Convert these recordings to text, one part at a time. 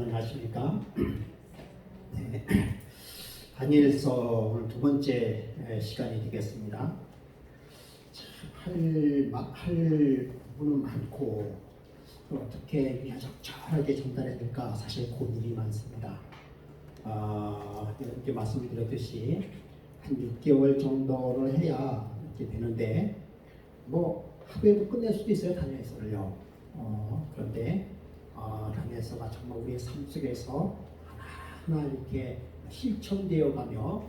안녕하십니까? 네. 다니엘서 오늘 두 번째 시간이 되겠습니다. 할 부분은 많고 어떻게 적절하게 전달해야 될까 사실 고민이 많습니다. 이렇게 말씀드렸듯이 한 6개월 정도를 해야 이렇게 되는데 뭐 하루에도 끝낼 수도 있어요. 다니엘서를요. 그런데 다니엘서가 정말 우리의 삶 속에서 하나하나 이렇게 실천되어 가며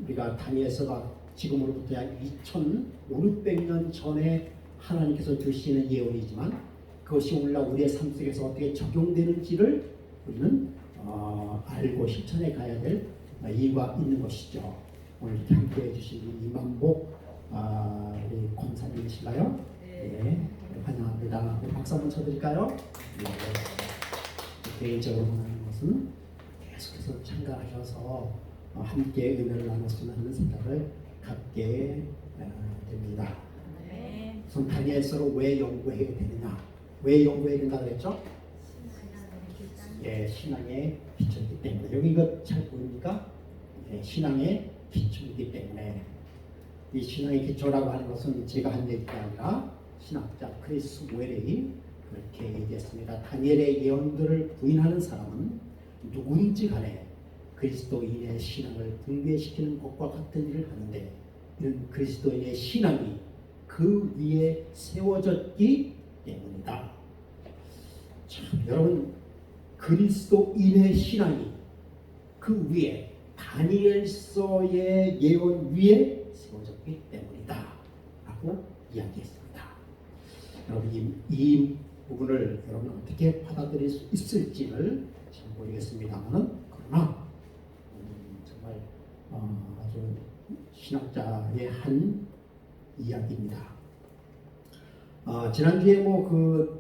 우리가 다니엘서가 지금으로부터 약 2,500년 전에 하나님께서 주시는 예언이지만 그것이 오늘날 우리의 삶 속에서 어떻게 적용되는지를 우리는 알고 실천해 가야 될 이유가 있는 것이죠. 오늘 이렇게 함께해 주신 이만복 우리 권사님이신가요? 네, 환영합니다. 박수 한번 쳐드릴까요? 네. 개인적으로 하는 것은 계속해서 참가하셔서 함께 은혜를 나눴으면 하는 생각을 갖게 됩니다. 네. 우선 다니엘서를 왜 연구해야 되느냐? 왜 연구해야 된다 그랬죠? 예, 신앙의 기초이기 때문에. 여기 이거 잘 보입니까? 예, 신앙의 기초이기 때문에. 이 신앙의 기초라고 하는 것은 제가 한 얘기가 아니라 신학자 크리스 웰이 그렇게 얘기했습니다. 다니엘의 예언들을 부인하는 사람은 누구든지 간에 그리스도인의 신앙을 붕괴시키는 것과 같은 일을 하는데 이런 그리스도인의 신앙이 그 위에 세워졌기 때문이다. 참, 여러분 그리스도인의 신앙이 그 위에 다니엘서의 예언 위에 세워졌기 때문이다 라고 이야기했습니다. 여러분 이 부분을 여러분 어떻게 받아들일 수 있을지를 잘 모르겠습니다만은 그러나 정말 아주 신학자의 한 이야기입니다. 지난주에 뭐 그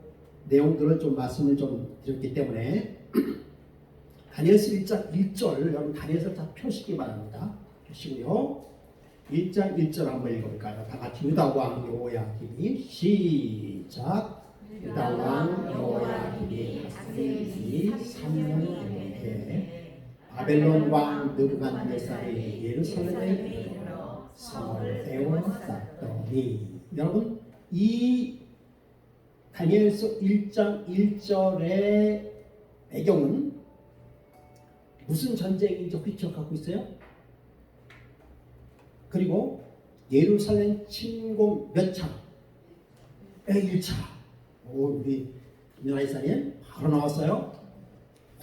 내용들을 좀 말씀을 좀 드렸기 때문에 다니엘서 1장 1절 여러분 다니엘서 다 펴시기 바랍니다. 펴시고요. 1장 1절 한번 읽어볼까요? 다 같이 유다왕 여호야김이 시작. 유다왕 여호야김이 다스리기 3년에 바벨론 왕 느부갓네살이 예루살렘에 들어 성을 에워쌌더니 여러분 이 다니엘서 1장 1절의 배경은 무슨 전쟁인지 혹시 기억하고 있어요? 그리고 예루살렘 침공 몇 차? 1차. 우리 김연아이사님 바로 나왔어요.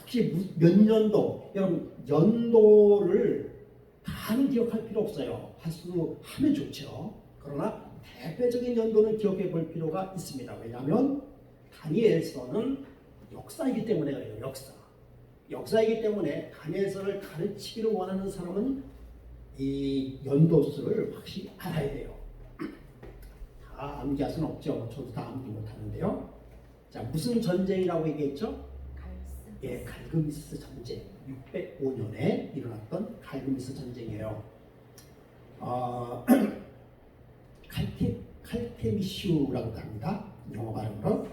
혹시 몇 년도? 여러분 연도를 다는 기억할 필요 없어요. 하면 좋죠. 그러나 대표적인 연도는 기억해 볼 필요가 있습니다. 왜냐하면 다니엘서는 역사이기 때문에 그래요. 역사이기 때문에 다니엘서를 가르치기를 원하는 사람은 이 연도수를 확실히 알아야 돼요. 다 암기할 수는 없죠. 저도 다 암기 못하는데요. 자, 무슨 전쟁이라고 얘기했죠? 예, 갈그미스 전쟁. 605년에 일어났던 갈그미스 전쟁이에요. 칼테미슈라고 합니다. 영어 발음으로.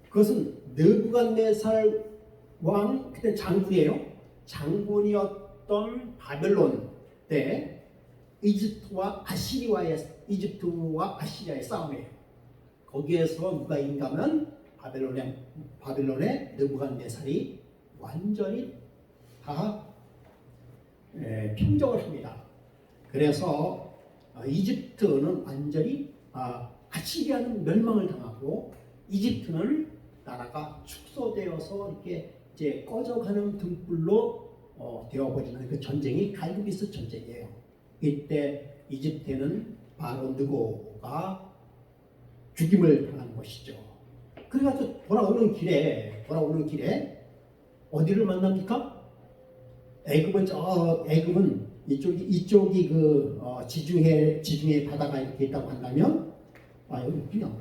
그것은 느부갓네살 왕 그때 장군이에요. 장군이었던 바벨론 때 이집트와 아시리아의 싸움이에요. 거기에서 누가 이긴가면 바벨론의 느부갓네살이 완전히 다 평정을 합니다. 그래서 이집트는 완전히 아시리아는 멸망을 당하고 이집트는 나라가 축소되어서 이렇게 이제 꺼져가는 등불로 되어버리는 그 전쟁이 갈그미스 전쟁이에요. 이때 이집트에는 바로 느고가 죽임을 당한 것이죠. 그래가지고 돌아오는 길에 어디를 만납니까? 애굽은 이쪽이 그 지중해 바다가 이렇게 있다고 한다면 여기 그냥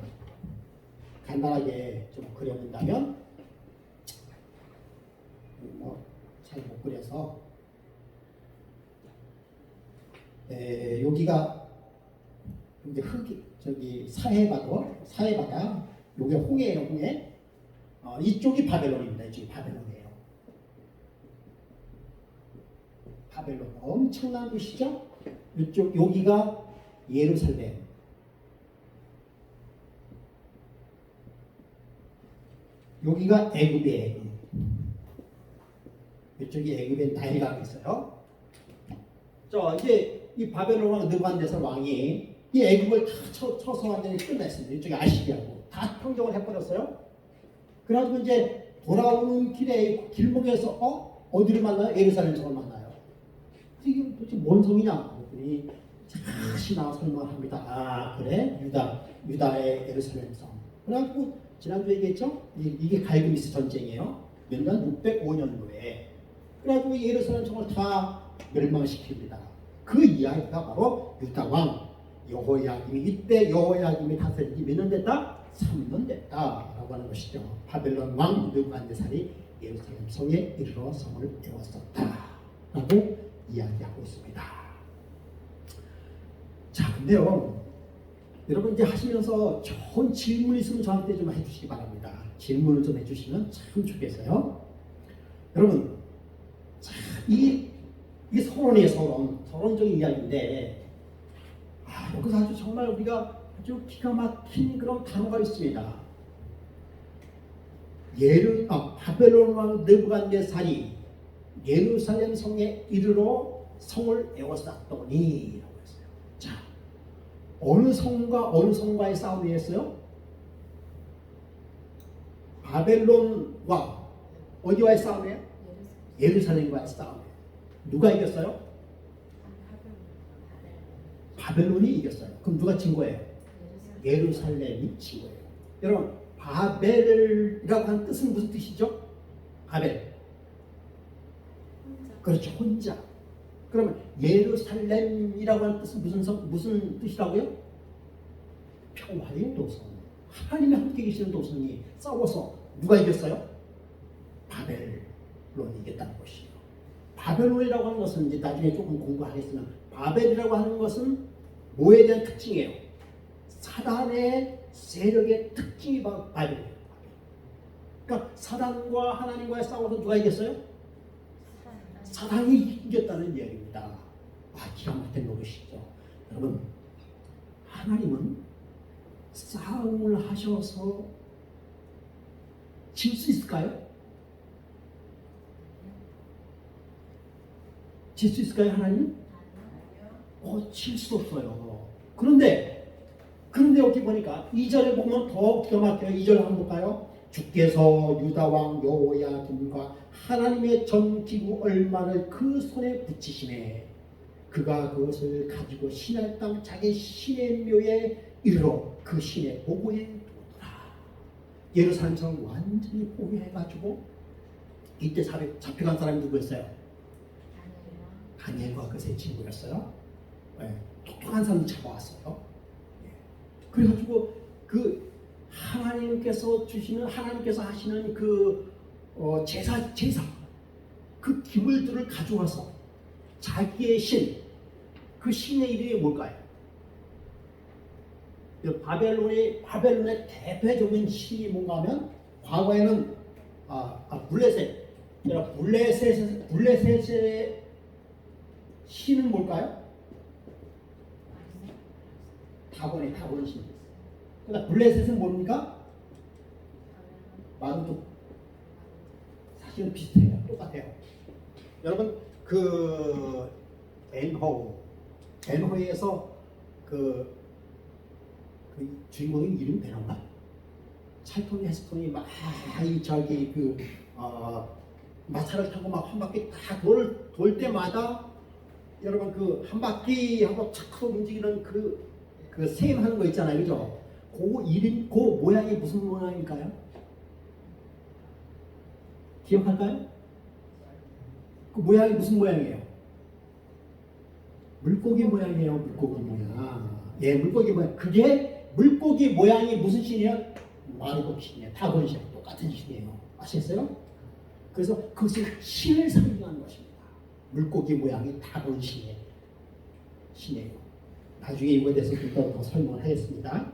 간단하게 좀 그려본다면 잘 못 그려서 여기가 이제 흙이 저기 사해바다 요게 홍해예요. 홍해. 이쪽이 바벨론입니다. 이쪽이 바벨론이에요. 바벨론 엄청난 곳이죠. 이쪽 여기가 예루살렘. 여기가 애굽이에요. 애굽. 이쪽이 애굽에 나일강이 있어요. 자, 이제 이 바벨론 왕 느부갓네살 왕이 이 애굽을 다 쳐서 완전히 끝냈습니다. 이쪽에 아시리아고 다 평정을 해버렸어요. 그래가지고 이제 돌아오는 길에 길목에서 어디를 만나요? 예루살렘 성을 만나요. 이게 도대체 뭔 성이냐? 그랬더니 다시나 설명합니다. 아 그래? 유다의 예루살렘 성. 그래갖고 지난주 얘기했죠? 이게 갈그미스 전쟁이에요. 몇 년? 605년도에. 그래가지고 예루살렘 성을 다 멸망시킵니다. 그 이야기가 바로 유다 왕 여호야김이 이때 여호야김이 다스린 지 몇 년 됐다? 3년 됐다라고 하는 것이죠. 바벨론 왕 느부갓네살이 예루살렘 성에 이르러 성을 세웠었다라고 이야기하고 있습니다. 자, 근데요, 여러분 이제 하시면서 좋은 질문 있으면 저한테 좀 해주시기 바랍니다. 질문을 좀 해주시면 참 좋겠어요. 여러분, 이게 서론이에요. 서론적인 이야기인데, 여기서 아주 정말 우리가 아주 기가 막힌 그런 단어가 있습니다. 바벨론 왕 느부갓네살이 예루살렘 성에 이르러 성을 에워쌌더니 라고 했어요. 자, 어느 성과의 싸움이었어요? 바벨론과 어디와의 싸움이에요? 예루살렘과의 싸움이에요. 누가 이겼어요? 바벨론이 이겼어요. 그럼 누가 진 거예요? 예루살렘이 진 거예요. 여러분, 바벨이라고 하는 뜻은 무슨 뜻이죠? 바벨. 그렇죠. 혼자. 그러면 예루살렘이라고 하는 뜻은 무슨 뜻이라고요? 평화의 도성. 하나님이 함께 계시는 도성이 싸워서 누가 이겼어요? 바벨론이 이겼다는 것이에요. 바벨론이라고 하는 것은 이제 나중에 조금 공부하겠으나 바벨이라고 하는 것은 뭐에 대한 특징이에요? 사단의 세력의 특징이 바로 바벨이에요. 그러니까 사단과 하나님과의 싸워서 누가 이겼어요? 사단이 이겼다는 이야기입니다. 기가 막힌 노릇이죠. 여러분, 하나님은 싸움을 하셔서 질 수 있을까요? 질 수 있을까요, 하나님? 질 수 없어요. 그런데 여기 보니까 2절에 보면 더 기가 막혀요. 2절 한번 볼까요? 주께서 유다왕 여호야김과 하나님의 전 기구 얼마를 그 손에 붙이시매 그가 그것을 가지고 신할 땅 자기 신의 묘에 이르러 그 신의 보고에 두더라. 예루살렘 성 완전히 보호해가지고 이때 잡혀간 사람이 누구였어요? 다니엘과 그 세 친구였어요. 똑똑한 사람이 잡아왔어요. 그래가지고 그 하나님께서 하시는 그 제사 그 기물들을 가져와서 자기의 그 신의 이름이 뭘까요? 바벨론의 대표적인 신이 뭔가 하면 과거에는 블레셋의 신은 뭘까요? 다곤 신. 그러니까 블레셋은 뭡니까? 마루도 사실은 비슷해요. 똑같아요. 여러분 그 앤호에서 그 주인공의 이름이 되나요? 찰톤 헤스톤이 막 마차를 타고 막 한 바퀴 다 돌 때마다 여러분 그 한 바퀴 하고 착 움직이는 그 셈 하는 거 있잖아요, 그죠? 그 모양이 무슨 모양일까요? 기억할까요? 그 모양이 무슨 모양이에요? 물고기 모양이에요. 물고기 모양. 물고기 모양. 그게 물고기 모양이 무슨 신이에요? 마르복 신이에요. 다곤 신. 똑같은 신이에요. 아시겠어요? 그래서 그것이 신을 상징하는 것입니다. 물고기 모양이 다곤 신이에요. 나중에 이거에 대해서 좀 더 설명을 하겠습니다.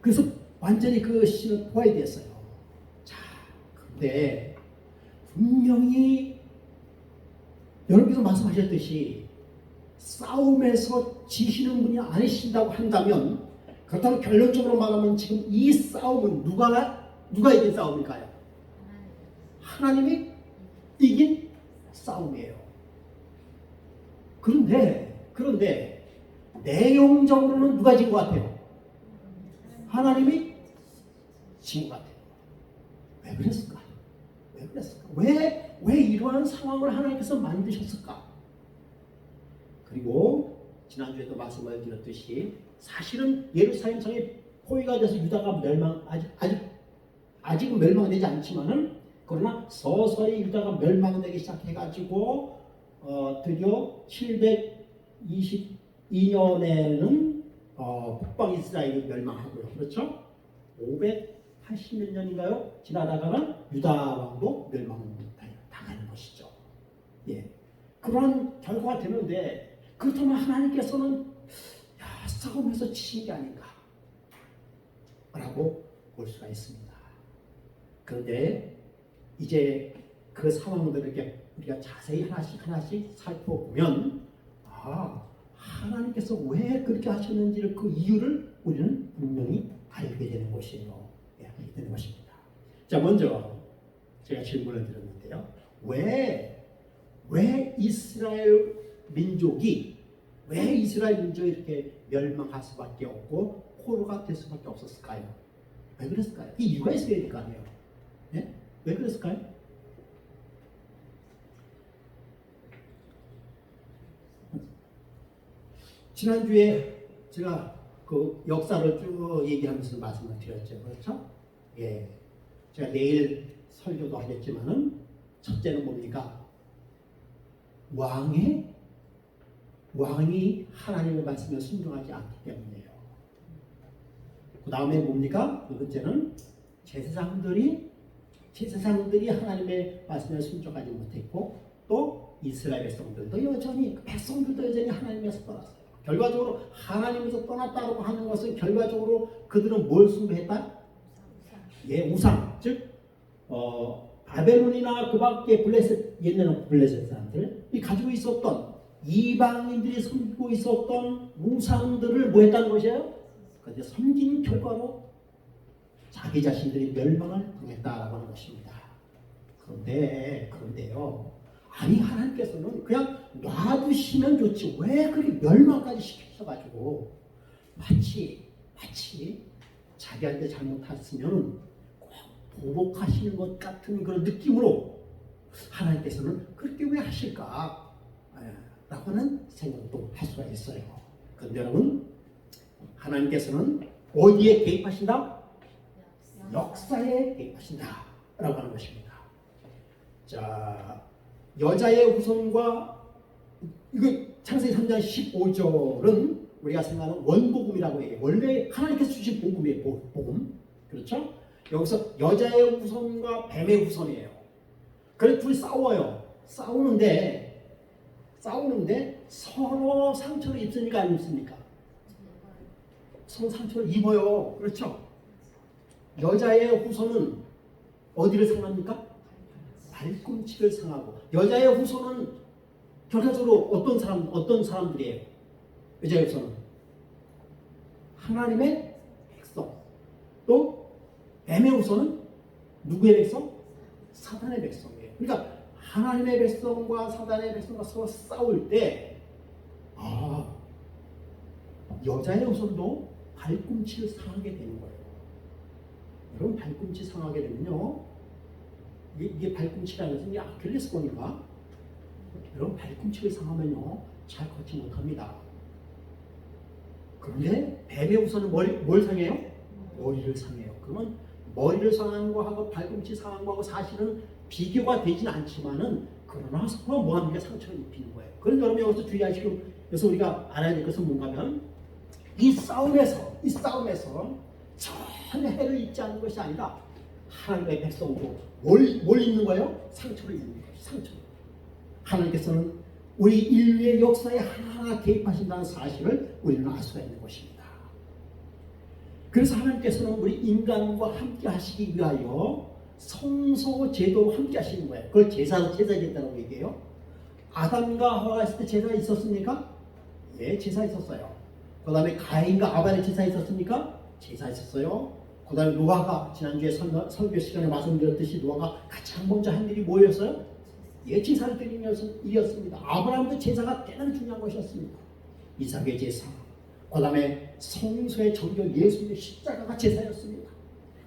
그래서 완전히 그 신은 포획됐어요. 근데 분명히 여러분께서 말씀하셨듯이 싸움에서 지시는 분이 아니신다고 한다면, 그렇다면 결론적으로 말하면 지금 이 싸움은 누가 이긴 싸움일까요? 하나님이 이긴 싸움이에요. 그런데 내용적으로는 누가 진 것 같아요? 하나님이 진 것 같아요. 왜 그랬을까? 왜 이러한 상황을 하나님께서 만드셨을까? 그리고 지난주에도 말씀을 드렸듯이 사실은 예루살렘 성이 포위가 돼서 유다가 아직은 멸망되지 않지만은, 그러나 서서히 유다가 멸망되기 시작해가지고 드디어 722년에는 북방 이스라엘이 멸망하고요. 그렇죠? 580몇 년인가요? 지나다가는 유다 왕도 멸망당하는 것이죠. 예, 그러한 결과가 되는데, 그렇다면 하나님께서는 싸움에서 지신 게 아닌가 라고 볼 수가 있습니다. 그런데 이제 그 상황들을 우리가 자세히 하나씩 살펴보면, 하나님께서 왜 그렇게 하셨는지를, 그 이유를 우리는 분명히 알게 되는 것이에요. 알게 되는 것입니다. 자, 먼저 제가 질문을 드렸는데요. 왜 이스라엘 민족이 이렇게 멸망할 수밖에 없고 포로가 될 수밖에 없었을까요? 왜 그랬을까요? 이 이유가 있어야 될 거 아니에요. 네? 왜 그랬을까요? 지난주에 제가 그 역사를 쭉 얘기하면서 말씀을 드렸죠. 그렇죠? 예. 제가 내일 설교도 하겠지만은, 첫째는 뭡니까? 왕이 하나님의 말씀에 순종하지 않기 때문이에요. 그 다음에 뭡니까? 두 번째는 제사장들이 하나님의 말씀에 순종하지 못했고, 또 이스라엘 백성들도 여전히 하나님에서 떠났어요. 결과적으로 하나님에서 떠났다고 하는 것은, 결과적으로 그들은 뭘 숭배했다? 우상. 즉 바벨론이나 그 밖에 옛날에는 블레셋 사람들이 가지고 있었던, 이방인들이 섬기고 있었던 우상들을 뭐 했다는 것이에요? 그런데 섬긴 결과로 자기 자신들이 멸망을 당했다라고 하는 것입니다. 그런데요, 하나님께서는 그냥 놔두시면 좋지, 왜 그렇게 멸망까지 시키셔가지고 마치 자기한테 잘못했으면 꼭 보복하시는 것 같은 그런 느낌으로 하나님께서는 그렇게 왜 하실까? 라고는 생각도 할 수가 있어요. 그런데 여러분, 하나님께서는 어디에 개입하신다? 역사에 개입하신다 라고 하는 것입니다. 자, 여자의 후손과, 이거 창세기 3장 15절은 우리가 생각하는 원복음이라고 해요. 원래 하나님께서 주신 복음이에요. 복음. 그렇죠? 여기서 여자의 후손과 뱀의 후손이에요. 그래서 둘이 싸워요. 싸우는데 서로 상처를 입습니까? 안 입습니까? 서로 상처를 입어요. 그렇죠? 여자의 후손은 어디를 상합니까? 발꿈치를 상하고, 여자의 후손은 결과적으로 어떤 사람들이에요? 여자의 후손은 하나님의 백성. 또 뱀의 후손은 누구의 백성? 사단의 백성이에요. 그러니까 하나님의 백성과 사단의 백성과 서로 싸울 때, 여자의 후손도 발꿈치를 상하게 되는 거예요. 여러분, 발꿈치 상하게 되면요, 이게 발꿈치라는 것은 아킬레스건인가? 여러분, 발꿈치를 상하면요 잘 걷지 못합니다. 그런데 뱀의 후손은 뭘 상해요? 머리를 상해요. 그러면 머리를 상한 거하고 발꿈치 상한 거하고 사실은 비교가 되진 않지만은, 그러나 서로 뭐합니까? 상처를 입히는 거예요. 그래서 여러분 여기서 주의하시고, 그래서 우리가 알아야 될 것은 뭔가면, 이 싸움에서 전혀 해를 입지 않는 것이 아니라 하나님의 백성도 뭘 입는 거예요? 상처를 입는 거예요. 상처. 하나님께서는 우리 인류의 역사에 하나하나 개입하신다는 사실을 우리는 알 수가 있는 것입니다. 그래서 하나님께서는 우리 인간과 함께 하시기 위하여 성소 제도로 함께 하시는 거예요. 그걸 제사제다라고 얘기해요. 아담과 하와가 있을 때 제사가 있었습니까? 예, 제사 있었어요. 그 다음에 가인과 아벨의 제사 있었습니까? 제사 있었어요. 그 다음에 노아가 지난주에 설교 시간에 말씀드렸듯이 노아가 가장 먼저 한 일이 뭐였어요? 예, 제사를 드리는 일이었습니다. 아브라함도 제사가 대단히 중요한 것이었습니다. 이삭의 제사, 그 다음에 성소의 정결 예수님의 십자가가 제사였습니다.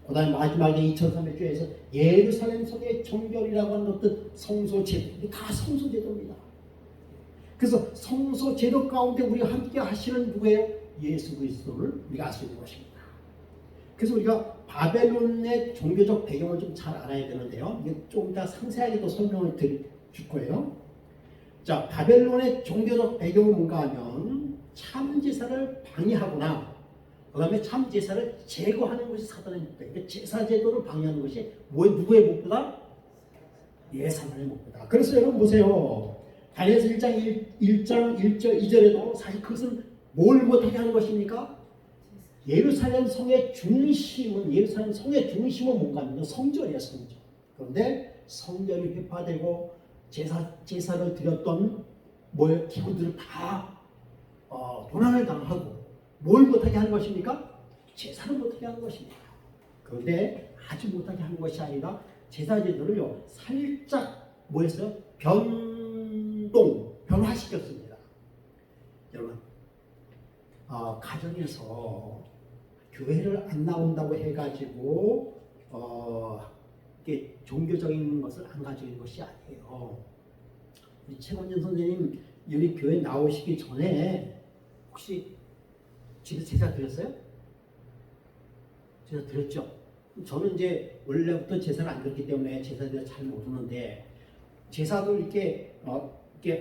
그 다음에 마지막에 2300주에서 예루살렘 성의 정결이라고 하는 것들 성소 제도, 다 성소 제도입니다. 그래서 성소 제도 가운데 우리가 함께 하시는 누구예요? 예수 그리스도를 우리가 알 수 있는 것입니다. 그래서 우리가 바벨론의 종교적 배경을 좀 잘 알아야 되는데요. 이게 좀 더 상세하게 또 설명을 줄 거예요. 자, 바벨론의 종교적 배경은 뭔가 하면 참제사를 방해하거나 그 다음에 참제사를 제거하는 것이 사단의 목표예요. 그러니까 제사제도를 방해하는 것이 누구의 목표다? 예, 사단의 목표다. 그래서 여러분 보세요. 다니엘서 1장 1절 2절에도 사실 그것은 뭘 못하게 하는 것입니까? 예루살렘 성의 중심은 뭔가 하면 성전이에요, 성전. 그런데 성전이 회파되고 제사를 드렸던 기구들을 다 도난을 당하고 뭘 못하게 하는 것입니까? 제사를 못하게 하는 것입니다. 그런데 아주 못하게 하는 것이 아니라 제사제도를요 살짝 뭐였어요? 변화시켰습니다. 여러분 가정에서 교회를 안 나온다고 해가지고 이게 종교적인 것을 안 가지는 것이 아니에요. 우리 최건전 선생님 여기 교회 나오시기 전에 혹시 집에 제사 드렸어요? 제사 드렸죠? 저는 이제 원래부터 제사를 안 드렸기 때문에 제사에 대해서 잘 모르는데 제사도 이렇게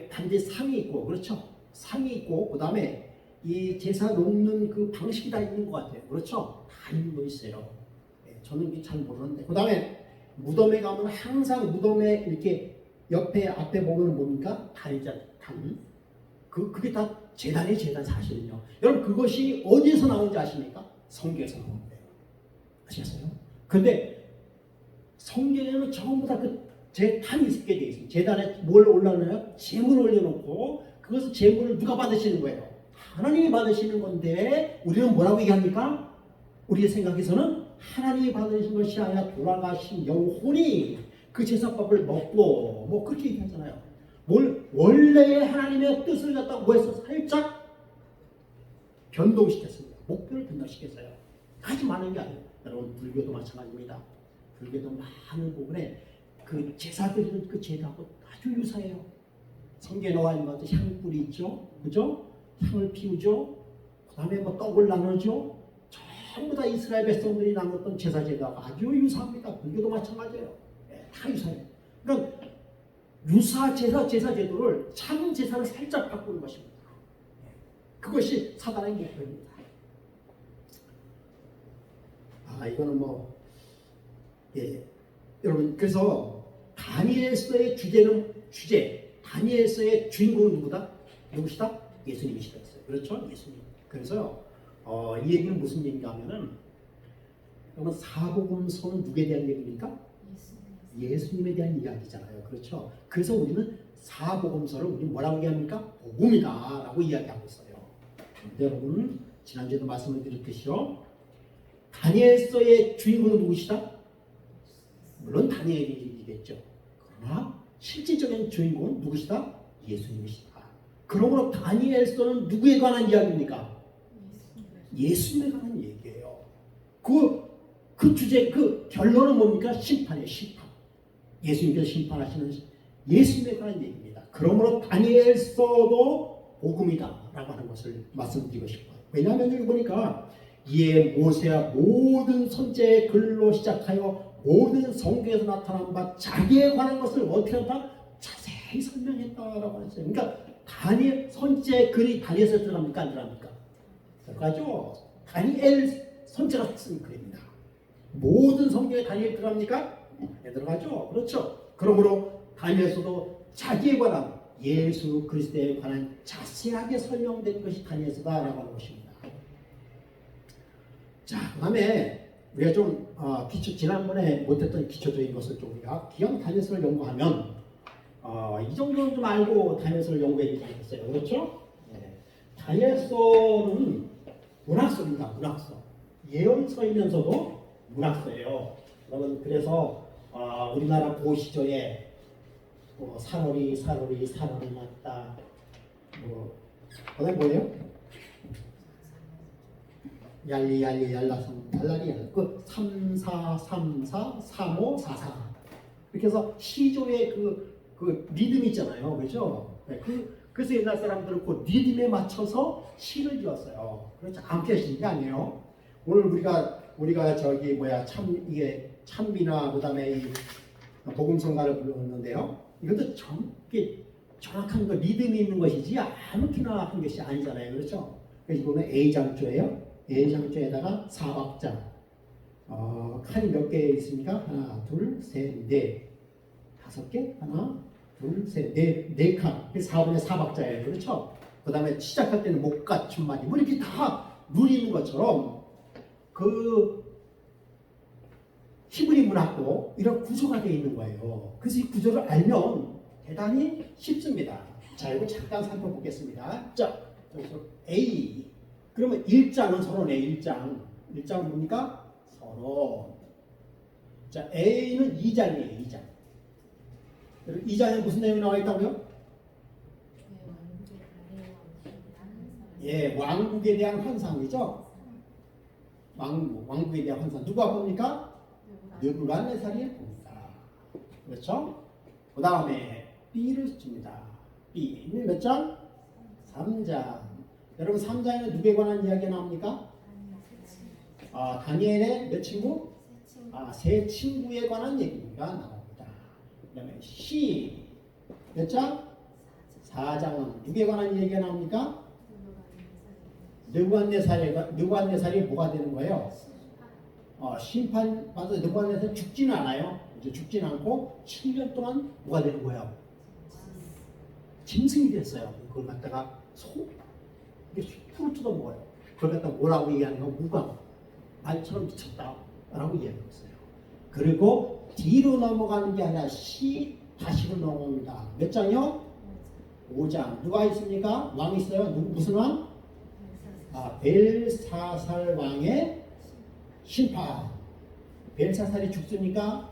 단지 상이 있고 그렇죠? 상이 있고 그 다음에 이 제사 놓는 그 방식이 다 있는 것 같아요. 그렇죠? 다 있는 거 있어요. 저는 잘 모르는데 그 다음에 무덤에 가면 항상 무덤에 이렇게 앞에 보면 뭡니까? 단이잖아요. 단. 그게 다 제단 사실은요. 여러분 그것이 어디에서 나오는지 아십니까? 성경에서 나오는 거예요. 아시겠어요? 근데 성경에는 전부 다 단이 있게 되어 있습니다. 제단에 뭘 올라놓나요? 재물을 올려놓고 그것을 재물을 누가 받으시는 거예요? 하나님이 받으시는 건데 우리는 뭐라고 얘기합니까? 우리의 생각에서는 하나님이 받으신 것이 아니라 돌아가신 영혼이 그 제사밥을 먹고 그렇게 얘기하잖아요. 원래의 하나님의 뜻을 갖다가 뭐해서 살짝 변동시켰습니다. 목표를 변동시켰어요. 아주 많은 게 아니에요. 여러분 불교도 마찬가지입니다. 불교도 많은 부분에 그 제사 드리는 그 제도하고 아주 유사해요. 성경에 나와 있는 것도 향불이 있죠. 그죠? 향을 피우죠. 그 다음에 떡을 나누죠. 전부 다 이스라엘 백성들이 나눴던 제사 제도하고 아주 유사합니다. 불교도 마찬가지예요. 다 유사해요. 그러니까 유사 제사 제도를 참 제사를 살짝 바꾸는 것입니다. 그것이 사단의 목표입니다. 이거는 여러분 그래서 다니엘서의 다니엘서의 주인공은 누구시다? 예수님이시다 했어요. 그렇죠? 예수님. 그래서 이 얘기는 무슨 얘기인가 하면은 여러분 사복음서는 누구에 대한 얘기입니까? 예수님에 대한 이야기잖아요. 그렇죠? 그래서 우리는 사복음서를 우리는 뭐라고 얘기합니까? 복음이다 라고 이야기하고 있어요. 그런데 여러분 지난주에도 말씀을 드렸듯이요. 다니엘서의 주인공은 누구시다? 물론 다니엘이겠죠. 그러나 실질적인 주인공은 누구시다? 예수님이시다. 그러므로 다니엘서는 누구에 관한 이야기입니까? 예수님에 관한 얘기예요. 그 주제, 그 결론은 뭡니까? 심판이에요. 심판. 예수님께서 심판하시는 예수님에 관한 얘기입니다. 그러므로 다니엘서도 복음이다 라고 하는 것을 말씀드리고 싶어요. 왜냐하면 여기 보니까 이에 모세와 모든 선지자의 글로 시작하여 모든 성경에서 나타난 바 자기에 관한 것을 어떻게 한다? 자세히 설명했다라고 했어요. 그러니까 다니엘 선지자의 글이 다니엘서에 들어갑니까? 안 들어갑니까? 들어가죠. 다니엘 선지자가 쓴 글입니다. 모든 성경에 다니엘 들어갑니까? 네, 들어가죠. 그렇죠. 그러므로 다니엘서도 자기에 관한 예수 그리스도에 관한 자세하게 설명된 것이 다니엘서다라고 하는 것입니다. 자, 그 다음에 우리가 좀 기초 지난번에 못했던 기초적인 것을 좀 우리가 기억 단위수를 연구하면 이 정도는 좀 알고 단위수를 연구해야 되지 않겠어요? 그렇죠? 네. 단위수는 문학서입니다. 문학서. 예언서이면서도 문학서예요. 여러분 그래서 우리나라 고시절에 살월이 났다. 그다음 뭐예요? 얄리 얄라성 얄라리 얄. 그 3434 3544 이렇게 해서 시조의 그 리듬이 있잖아요. 그렇죠? 네, 그래서 옛날 사람들은 그 리듬에 맞춰서 시를 지었어요. 그렇죠? 안 펴시는 게 아니에요. 오늘 우리가 저기 이게 찬미나 그다음에 이 복음성가를 부르는데요. 이것도 정확한 그 리듬이 있는 것이지 아무렇게나 한 것이 아니잖아요. 그렇죠? 그래서 이거는 A장조예요. A장조에다가 사박자. 칸이 몇 개 있습니까? 하나, 둘, 셋, 넷. 5개? 하나, 둘, 셋, 네 칸. 그래서 4분의 4박자예요. 그렇죠? 그 다음에 시작할 때는 목가, 춘마디. 뭐 이렇게 다 누리는 것처럼 그 히브리 문학도 이런 구조가 되어 있는 거예요. 그래서 이 구조를 알면 대단히 쉽습니다. 자, 이거 잠깐 살펴보겠습니다. 자, 여기서 A. 그러면 1장은 서론이에요. 1장은 뭡니까? 서론. 자, A는 2장이에요. 2장. 2장에 무슨 내용이 나와 있다고요? 예, 왕국에 대한 환상이죠. 왕국에 대한 환상. 누가 봅니까? 느부갓네살이 봅니다. 그렇죠? 그 다음에 B를 줍니다. B는 몇 장? 3장. 여러분 3장에는 누구에 관한 이야기가 나옵니까? 다니엘의 몇 친구? 세 친구에 관한 얘기가 나옵니다. 그 다음에 C 몇 장? 4장은 누구에 관한 얘기가 나옵니까? 느부갓네살이 뭐가 되는 거예요? 심판 받아서 느부갓네살이 죽지는 않아요. 이제 죽지는 않고 7년 동안 뭐가 되는 거예요? 짐승이 됐어요. 그걸 갖다가 이게 풀을 뜯어 먹어요. 그걸 갖다가 뭐라고 얘기하는 거? 무감. 말처럼 미쳤다라고 얘기하고 있어요. 그리고 뒤로 넘어가는 게 아니라 다시로 넘어옵니다. 몇 장이요? 5장. 누가 있습니까? 왕이 있어요. 무슨 왕? 벨사살 왕의 심판. 벨사살이 죽습니까?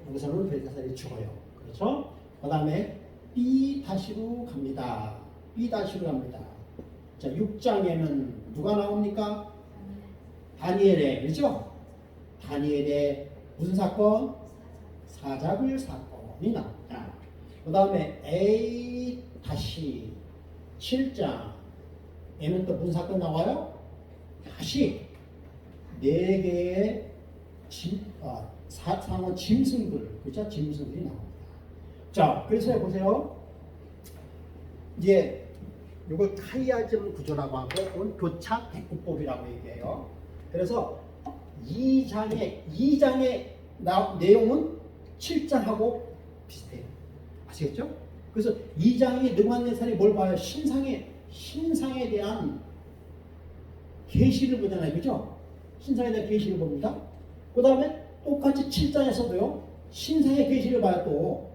여기서는 벨사살이 죽어요. 그렇죠? 그 다음에 B-로 갑니다. B-로 갑니다. 자, 6장에는 누가 나옵니까? 다니엘의, 그렇죠? 다니엘의 무슨 사건? 사자굴 사건이 나옵니다. 그 다음에 A-7장에는 또 무슨 사건 나와요? 다시 4개의 상어 짐승들, 그렇죠? 짐승들이 나옵니다. 자, 그래서 보세요. 이제 이걸 카이아즘 구조라고 하고, 이건 교차 대꾸법이라고 얘기해요. 그래서 2장의 내용은 7장하고 비슷해요. 아시겠죠? 그래서 2장의 느부갓네살이 뭘 봐요? 신상에 대한 계시를 보잖아요. 그죠? 신상에 대한 계시를 봅니다. 그 다음에 똑같이 7장에서도요. 신상의 계시를 봐요 또.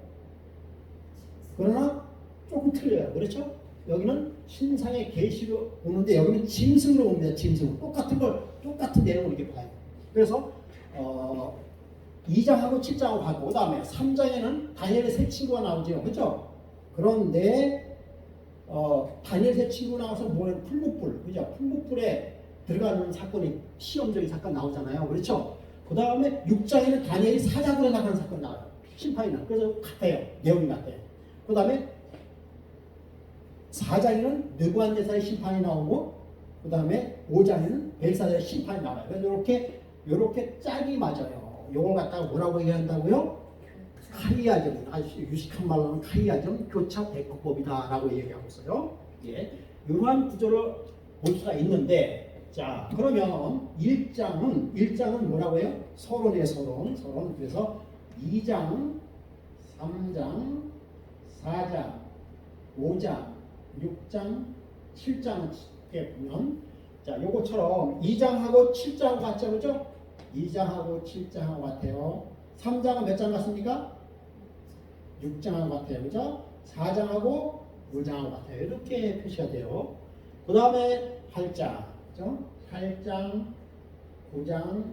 그러나 조금 틀려요. 그렇죠? 여기는 신상의 계시를 보는데 여기는 짐승으로 봅니다. 짐승. 똑같은 내용을 이렇게 봐요. 그래서 2장하고 7장하고 가고 그 다음에 3장에는 다니엘의 세 친구가 나오죠. 그렇죠? 그런데 다니엘 세 친구 나와서 뭐예요? 풀무불. 그죠? 풀무불에 들어가는 사건이 시험적인 사건 나오잖아요. 그렇죠? 그 다음에 6장에는 다니엘이 사자굴에 나가는 사건 나와요. 심판이 나. 그래서 같아요. 내용이 같아요. 그 다음에 4장에는 느부갓네살의 심판이 나오고 그 다음에 5장에는 벨사살의 심판이 나와요. 그래서 이렇게 짝이 맞아요. 이걸 갖다가 뭐라고 얘기한다고요? 카이아점, 아주 유식한 말로는 카이아점 교차 대꾸법이다라고 얘기하고 있어요. 예, 이러한 구조를 볼 수가 있는데, 자 그러면 1장은 뭐라고 해요? 서론이에요. 서론. 그래서 2장, 3장, 4장, 5장, 6장, 7장을 보면 자 요거처럼 2장하고 7장 같죠, 그죠? 2장하고 7장하고 같아요. 3장은 몇 장 같습니까? 6장하고 같아요. 그죠? 4장하고 5장하고 같아요. 이렇게 표시가 돼요. 그 다음에 8장. 그죠? 8장, 9장,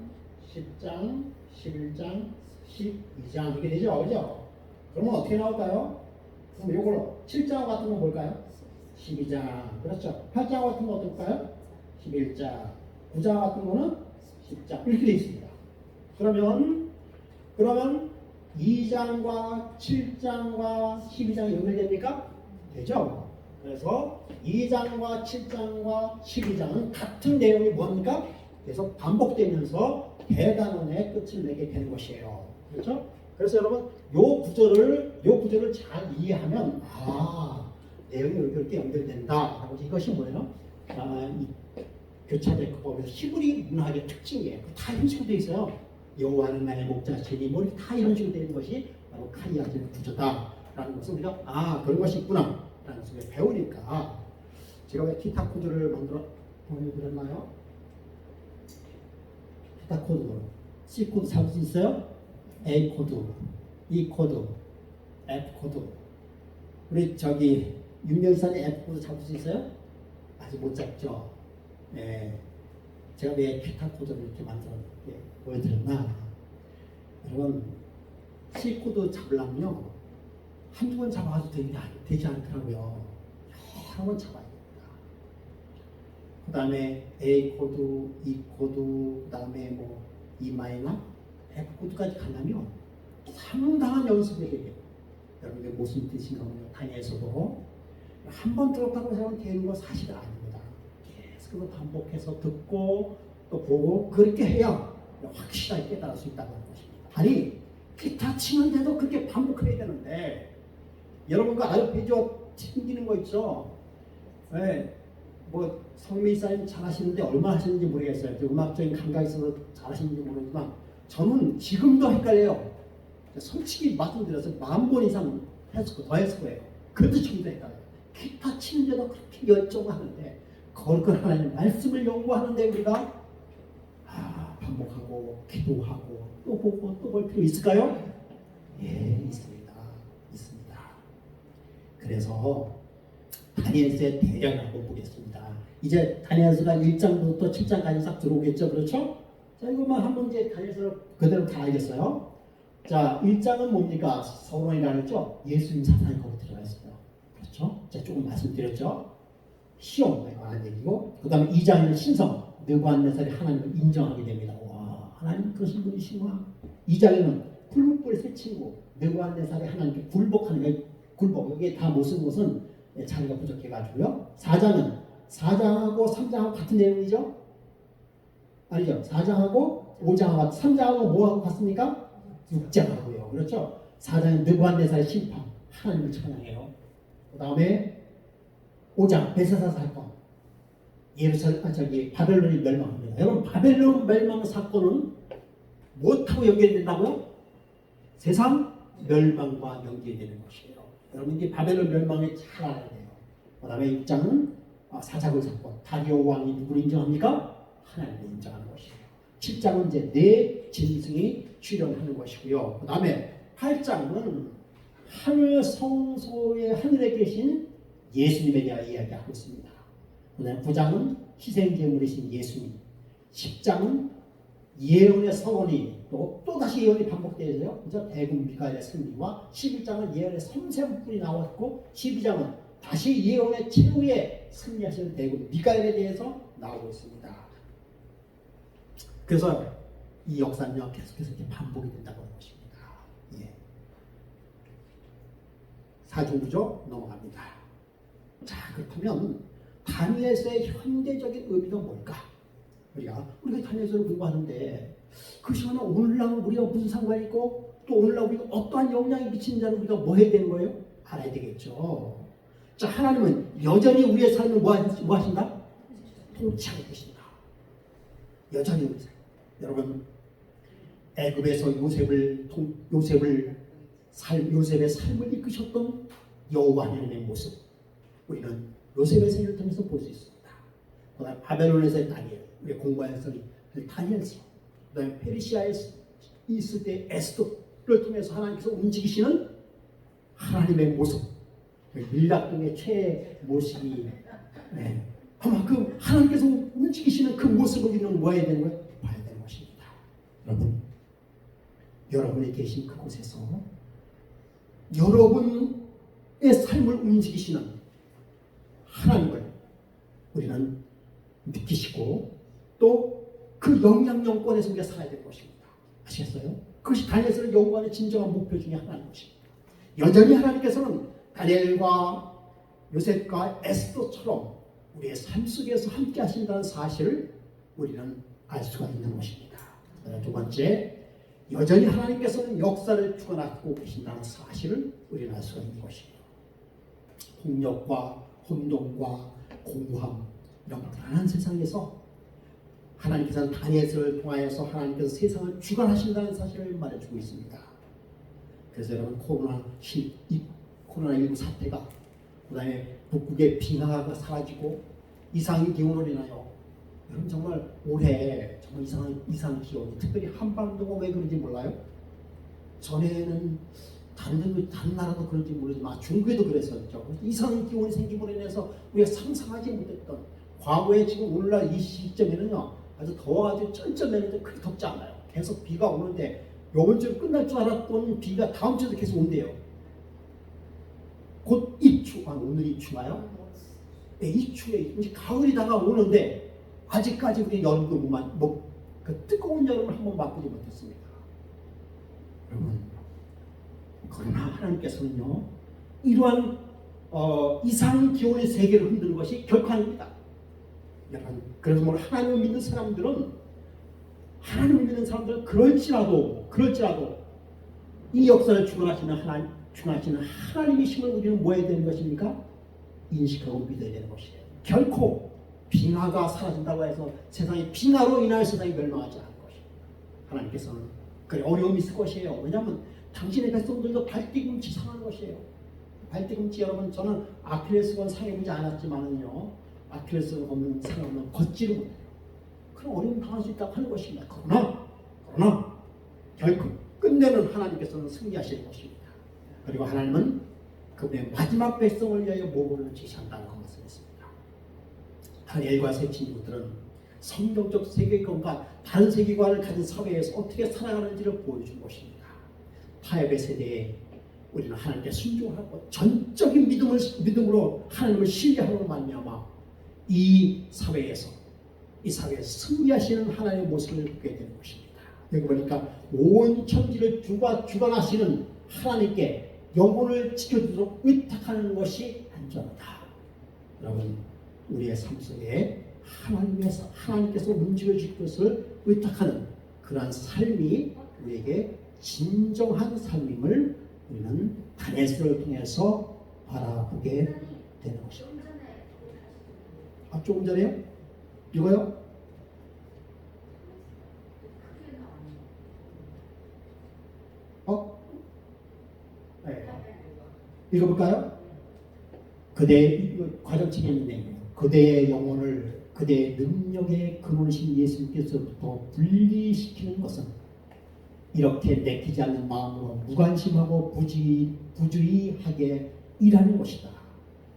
10장, 11장, 12장. 이렇게 되죠? 그죠? 그러면 어떻게 나올까요? 그럼 이걸로 7장 같은 거 볼까요? 12장. 그렇죠? 8장 같은 거 어떨까요? 11장. 9장 같은 거는 10장. 이렇게 되어 있습니다. 그러면 2장과 7장과 12장이 연결됩니까? 되죠? 그래서 2장과 7장과 12장은 같은 내용이 뭡니까? 계속 반복되면서 대단원의 끝을 내게 되는 것이에요. 그렇죠? 그래서 여러분 요 구조를 잘 이해하면 내용이 이렇게 연결된다. 이것이 뭐예요? 이 교차제법에서 히브리 문학의 특징이에요. 다 이런 식으로 되어 있어요. 여호와는 나의 목자시니 뭐 다 이런 식으로 되는 것이 바로 카리아적 구조다라는 것을 우리가 그런 것이 있구나 라는 것을 배우니까 제가 왜 기타 코드를 만들어 보여드렸나요? 기타 코드 C 코드 잡을 수 있어요? A 코드, E 코드, F 코드. 우리 저기 윤여이사님 F 코드 잡을 수 있어요? 아직 못 잡죠. 네. 제가 왜 기타 코드를 이렇게 만들어 보여드렸나? 여러분 C 코드 잡으려면요 한두 번 잡아도 되지 않더라고요. 여러 번 잡아야 됩니다. 그 다음에 A 코드, E 코드, 그 다음에 뭐 E 마이너, F 코드까지 가려면 상당한 연습을 해야 돼요. 여러분들 무슨 뜻인가 보면 단위에서도 한 번 들었다고 해서 되는 거 사실 아닙니다. 계속 반복해서 듣고 또 보고 그렇게 해야 확실하게 깨달을 수 있다는 것입니다. 아니 기타 치는데도 그렇게 반복해야 되는데 여러분 그 아르페지오 챙기는 거 있죠? 네, 뭐 성미사님 잘하시는데 얼마나 하시는지 모르겠어요. 음악적인 감각이 있어서 잘하시는지 모르지만 저는 지금도 헷갈려요. 솔직히 말씀드려서 10,000번 이상 더 했을 거예요. 그래도 지금도 헷갈려요. 기타 치는데도 그렇게 열정을 하는데 거룩한 하나님 말씀을 연구하는데 우리가 반복하고 기도하고 또 보고 또 볼 필요 있을까요? 예, 있습니다. 그래서 다니엘서의 대략을 한번 보겠습니다. 이제 다니엘서가 1장부터 7장까지 싹 들어오겠죠, 그렇죠? 자, 이거만 한번 이제 다니엘서 그대로 다 알겠어요. 자, 1장은 뭡니까? 서론이라고 했죠? 예수님 사상이 거기 들어가 있어요. 그렇죠? 제가 조금 말씀드렸죠? 시험에 관한 얘기고, 그 다음에 2장에는 신성, 느부갓네살이 하나님을 인정하게 됩니다. 와, 하나님 그러신 분이시구나. 2장에는 굴복불의 새 친구, 느부갓네살이 하나님께 굴복하는 게 굴복. 여기에 다 못 쓴 것은 자리가 부족해가지고요. 4장은 4장하고 3장하고 같은 내용이죠? 아니죠? 4장하고 5장하고 3장하고 뭐하고 같습니까? 6장하고요. 그렇죠? 4장은 느부갓네살의 심판, 하나님을 찬양해요. 그 다음에 5장 벨사살 사건, 바벨론이 멸망합니다. 여러분 바벨론 멸망 사건은 무엇하고 연결된다고요? 세상 멸망과 연결되는 것이에요. 여러분 이제 바벨론 멸망을 잘 알아야 돼요. 그 다음에 6장은 사자굴 사건, 다리오 왕이 누구를 인정합니까? 하나님을 인정하는 것이에요. 7장은 이제 네 짐승이 출현하는 것이고요. 그 다음에 8장은 하늘 성소의 하늘에 계신 예수님에 대한 이야기하고 있습니다. 그 다음에 9장은 희생제물이신 예수님, 10장은 예언의 서원이 또 다시 예언이 반복되어요. 그죠? 대군 미가엘의 승리와 11장은 예언의 섬세분이 나왔고 12장은 다시 예언의 최후의 승리하시는 대군 미가엘에 대해서 나오고 있습니다. 그래서 이 역사는요 계속해서 이렇게 반복이 된다고 하는 것입니다. 예. 사중구조 넘어갑니다. 자, 그렇다면 다니엘서의 현대적인 의미가 뭘까? 우리가 다니엘서를 공부하는데 그 시간에 오늘날 우리가 무슨 상관이 있고 또 오늘날 우리가 어떠한 영향이 미치는지를 우리가 뭐 해야 되는 거예요? 알아야 되겠죠. 자, 하나님은 여전히 우리의 삶을 뭐 하신다? 통치하고 계신다. 여전히 우리 삶. 여러분 애굽에서 요셉의 삶을 이끄셨던 여호와 하나님의 모습 우리는 요셉의 생애를 통해서 볼 수 있습니다. 그다음 바벨론에서의 다니엘, 우리 공부해서 다니엘서 그다음에 페르시아에 있을 때 에스더를 통해서 하나님께서 움직이시는 하나님의 모습, 밀랍 등의 최애 모습이 그만큼 하나님께서 움직이시는 그 모습을 우리는 뭐 해야 되는 거예요? 봐야 되는 것입니다. 여러분이 계신 그곳에서 여러분의 삶을 움직이시는 하나님을 우리는 느끼시고 또 그 영향력권에서 우리가 살아야 될 것입니다. 아시겠어요? 그것이 다니엘서의 연구하는 진정한 목표 중에 하나인 것입니다. 여전히 하나님께서는 다니엘과 요셉과 에스더처럼 우리의 삶 속에서 함께 하신다는 사실을 우리는 알 수가 있는 것입니다. 두 번째, 여전히 하나님께서는 역사를 주관하고 계신다는 사실을 우리는 알 수가 있는 것입니다. 폭력과 혼돈과 공허함, 이런 불안한 세상에서 하나님께서는 다니엘서를 통하여서 하나님께서 세상을 주관하신다는 사실을 말해주고 있습니다. 그래서 여러분 코로나19 사태가 그 다음에 북극의 빙하가 사라지고 이상 기온으로 인하여 여러분 정말 올해 정말 이상 기온이 특별히 한반도가 왜 그런지 몰라요? 전에는 다른 나라도 그런지 모르지만 중국에도 그랬었죠. 이상 기온이 생김으로 인해서 우리가 상상하지 못했던 과거에 지금 오늘날 이 시점에는요 아주 더워가지고 쩔쩔매는데 그렇게 덥지 않아요. 계속 비가 오는데 이번 주에 끝날 줄 알았던 비가 다음 주에도 계속 온대요. 곧 입추, 오늘 입추나요? 네, 입추에 이제 가을이 다가오는데 아직까지 우리 여름도 그 뜨거운 여름을 한번 맛보지 못했습니다. 여러분, 그러나 하나님께서는요 이러한 이상 기온의 세계를 흔드는 것이 결코 아닙니다. 여러분, 그래서 하나님을 믿는 사람들은 그럴지라도 이 역사를 주관하시는 하나님이심을 우리는 뭐 해야 되는 것입니까? 인식하고 믿어야 되는 것이에요. 결코 빙하가 사라진다고 해서 세상이 빙하로 인하여 세상이 멸망하지 않을 것입니다. 하나님께서는 그래 어려움이 있을 것이에요. 왜냐하면 당신의 백성들도 발뒤꿈치 상하는 것이에요. 발뒤꿈치 여러분 저는 아킬레스건 상해보지 않았지만은요 아킬레스건 상하면 걷지를 못해요. 그럼 어려움 당할 수 있다고 하는 것입니다. 그러나 결코 끝내는 하나님께서는 승리하실 것입니다. 그리고 하나님은 그분의 마지막 백성을 위하여 모범을 지시한다는 것을 했습니다. 다니엘과 세 친구들은 성경적 세계관과 다른 세계관을 가진 사회에서 어떻게 살아가는지를 보여준 것입니다. 타협의 세대에 우리는 하나님께 순종하고 전적인 믿음으로 하나님을 신뢰함으로 말미암아 이 사회에서 승리하시는 하나님의 모습을 보게 되는 것입니다. 여기 보니까 온 천지를 주관하시는 하나님께 영혼을 지켜주도록 의탁하는 것이 안전하다. 여러분, 우리의 삶 속에 하나님께서 움직여 주실 것을 의탁하는 그러한 삶이 우리에게 진정한 삶임을 우리는 다니엘서를 통해서 바라보게 되는 것입니다. 조금 전에요? 이거요? 네. 읽어볼까요? 그대의 과정책에 있는 내용이에요. 그대의 영혼을 그대의 능력의 근원이신 예수님께서부터 분리시키는 것은 이렇게 내키지 않는 마음으로 무관심하고 부주의하게 일하는 것이다.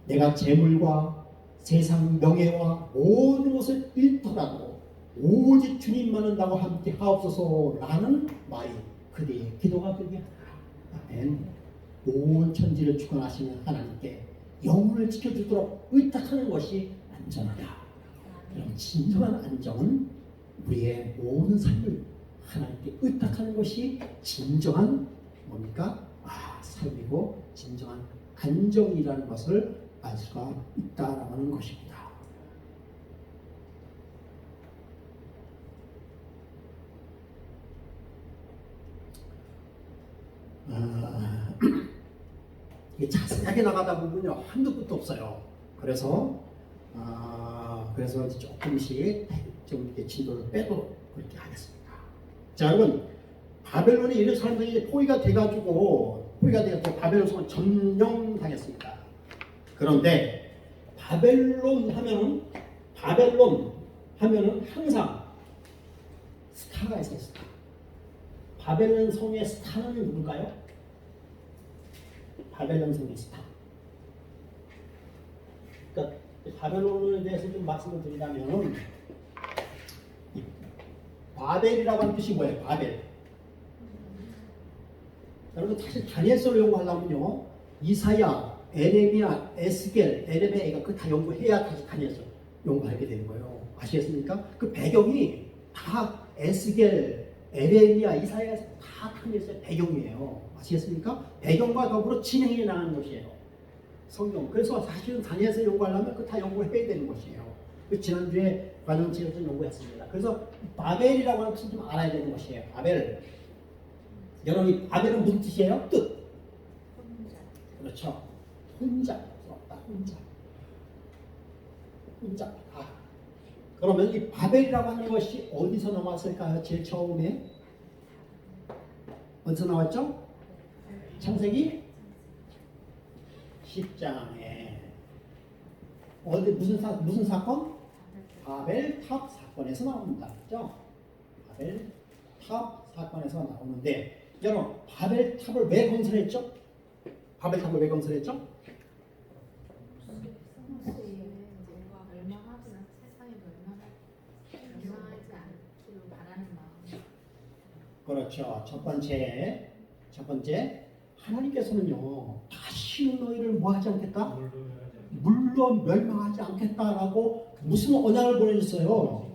내가 재물과 세상 명예와 모든 것을 잃더라도 오직 주님만은 나와 함께 하옵소서라는 말이 그대의 기도가 되게 하라. 아멘. 온 천지를 주관하시는 하나님께 영혼을 지켜주도록 의탁하는 것이 안전하다. 그럼 진정한 안정은 우리의 모든 삶을 하나님께 의탁하는 것이 진정한 뭡니까? 삶이고 진정한 안정이라는 것을 알 수가 있다라는 것입니다. 자세하게 나가다 보면요 한두 끝도 없어요. 그래서 조금씩 좀 이렇게 진도를 빼도록 그렇게 하겠습니다. 자, 여러분, 바벨론에 이런 사람들이 포위가 돼가지고 바벨론 성을 점령당했습니다. 그런데 바벨론 하면은 항상 스타가 있어요. 스타. 바벨론 성의 스타는 누굴까요? 바벨론 성의 스타. 그러니까 바벨론에 대해서 좀 말씀을 드리자면 바벨이라고 하는 뜻이 뭐예요? 바벨. 여러분 사실 다니엘서를 연구하려면요 이사야, 에레미야, 에스겔, 에레미야가 그 다 연구해야 다시 다니엘서 연구하게 되는 거예요. 아시겠습니까? 그 배경이 다 에스겔, 에레미야, 이사야에서 다 다니엘서의 배경이에요. 아시겠습니까? 배경과 더불어 진행해 나가는 것이에요. 성경. 그래서 사실은 다니엘서 연구하려면 그 다 연구해야 되는 것이에요. 그 지난주에 관영지에서 연구했습니다. 그래서 바벨이라고 하는 뜻을 좀 알아야 되는 것이에요. 바벨. 여러분, 바벨은 무슨 뜻이에요? 뜻. 혼자. 그렇죠. 혼자. 혼자. 혼자. 아. 그러면 이 바벨이라고 하는 것이 어디서 나왔을까요? 제일 처음에 어디서 나왔죠? 창세기 10장에 어디 무슨 사건? 바벨탑 사건에서 나옵니다. 그렇죠? 바벨탑 사건에서 나오는데 여러분 바벨탑을 왜 건설했죠? 바벨탑을 왜 건설했죠? 그렇죠. 첫 번째 하나님께서는요 다시는 너희를 뭐하지 않겠다? 물론 멸망하지 않겠다라고 무슨 언약을 보내줬어요?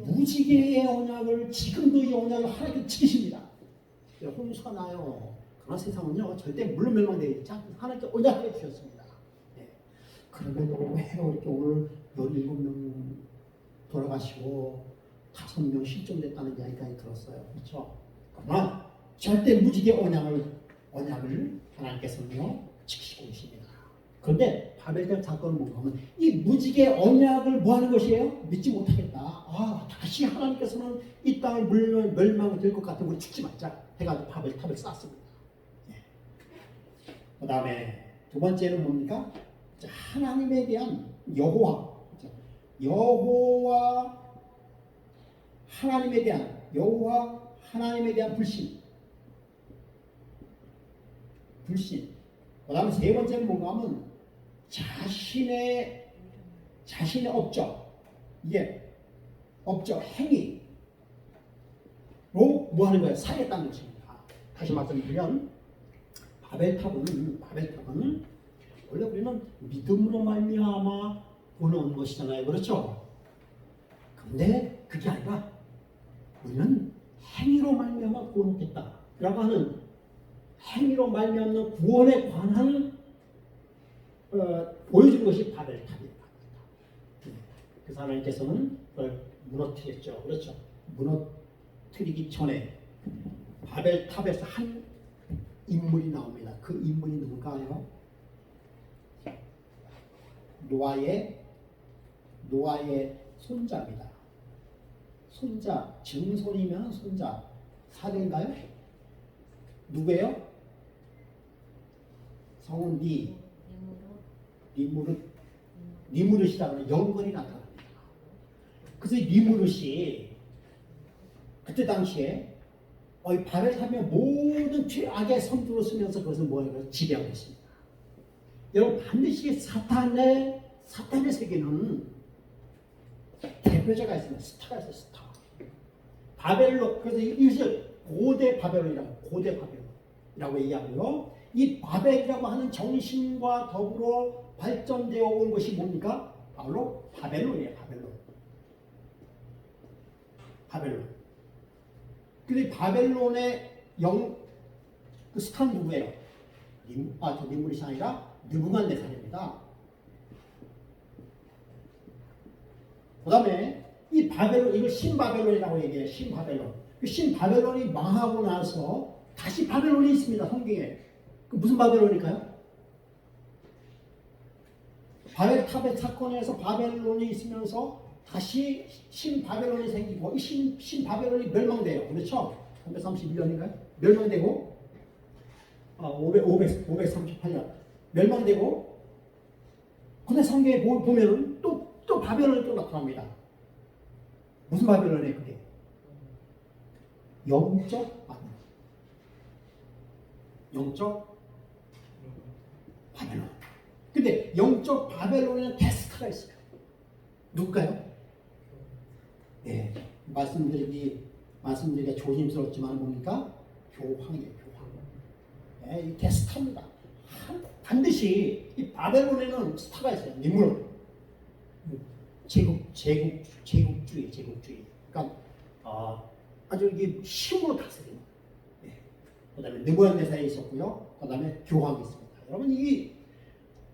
무지개의 언약을 지금도 이 언약을 하나님께 지키십니다. 홍수가 나요. 그런 세상은요 절대 물론 멸망되지 않고 하나님께 언약해 주셨습니다. 네. 그러면 왜 이렇게 오늘 17명 돌아가시고 5명 실종됐다는 이야기까지 들었어요. 그렇죠? 그러나 절대 무지개 언약을 하나님께서는요 지키시고 계십니다. 그런데 바벨탑 사건은 뭔가 하면 이 무지개 언약을 뭐 하는 것이에요? 믿지 못하겠다. 다시 하나님께서는 이 땅을 멸망될 것 같으면 우리 죽지 말자 해가지고 바벨탑을 쌓습니다. 예. 그 다음에 두 번째는 뭡니까? 하나님에 대한 여호와 하나님에 대한 불신. 그 다음에 세 번째는 뭔가 하면 자신의 업적, 행위로 뭐 하는 거예요? 살겠다는 것입니다. 다시 말씀드리면 바벨탑은 원래 우리는 믿음으로 말미암아 구원하는 것이잖아요. 그렇죠? 그런데 그게 아니라 우리는 행위로 말미암아 구원했다라고 하는 행위로 말미암는 구원에 관한 보여준 것이 바벨탑입니다. 그래서 하나님께서는 그걸 무너뜨렸죠. 그렇죠? 무너뜨리기 전에 바벨탑에서 한 인물이 나옵니다. 그 인물이 누굴까요? 노아의 손자입니다. 손자, 증손이면 손자. 사례인가요? 누구예요? 성은 니무릇이라는 영건이 나타납니다. 그래서 니무릇이 그때 당시에 바벨탑의 모든 죄악의 선두로 쓰면서 그것을 뭐예요? 지배하고 있습니다. 여러분 반드시 사탄의 세계는 대표자가 있습니다. 스타가 있어요. 스타. 바벨론. 그래서 이것을 고대 바벨론이라고 얘기하고요. 이 바벨이라고 하는 정신과 더불어 발전되어 온 것이 뭡니까? 바로 바벨론이에요. 바벨론. 근데 바벨론의 그 스타는 누구예요? 니무릇이 아니라 느부갓네살입니다. 그 다음에 이 바벨론, 이걸 신바벨론이라고 얘기해요. 신바벨론. 그 신바벨론이 망하고 나서 다시 바벨론이 있습니다. 성경에. 그 무슨 바벨론일까요? 바벨탑의 사건에서 바벨론이 있으면서 다시 신바벨론이 생기고 이 신바벨론이 멸망돼요. 그렇죠? 331년인가요? 멸망되고 538년 멸망되고 근데 성경에 보면은 또 바벨론이 또 나타납니다. 무슨 바벨론이에요? 그게? 영적 바벨론. 영적 바벨론. 근데 영적 바벨론에는 데스크가 있어요. 누굴까요? 예, 말씀드리기가 조심스럽지만 뭡니까? 교황이에요, 교황. 예, 이 데스타입니다. 반드시 이 바벨론에는 스타가 있어요. 인물. 제국주의. 그러니까 아주 이게 힘으로 다스리는. 예. 그다음에 느부갓네살이 있었고요. 그다음에 교황이 있습니다.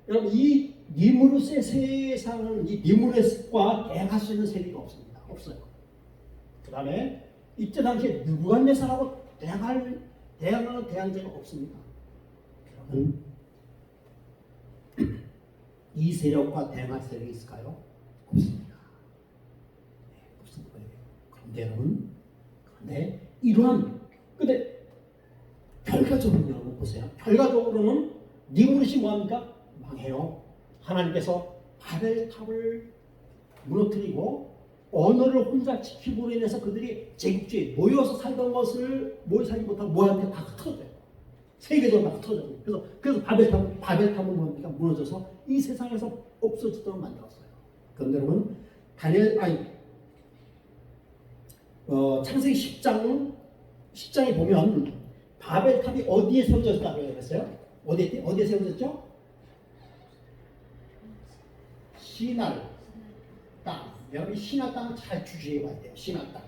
여러분 이 니무르스의 세상은 이 니무르스과 대항할 수 있는 세력이 없습니다. 없어요. 그다음에 이때 당시에 느부갓네살하고 대항하는 대항자가 없습니다. 여러분 이 세력과 대항할 세력이 있을까요? 없습니다. 네, 없습니다. 그런데 여러분, 근데 결과적으로 여러분 보세요. 결과적으로는 니무르시 뭐합니까? 망해요. 하나님께서 바벨탑을 무너뜨리고 언어를 혼자 지킴으로 인해서 그들이 제국주의에 모여서 살던 것을 모여 살지 못하고 뭐한테 다 흩어져요. 세계적으로 다 흩어져요. 그래서 바벨탑은 뭡니까? 무너져서 이 세상에서 없어지도록 만들었어요. 그런데 여러분 창세기 10장에 보면 바벨탑이 어디에 세워졌다고 했어요? 어디에 세워졌죠? 시날 땅. 여러분 시날 땅을 잘 주시해 봐야 돼요. 시날 땅.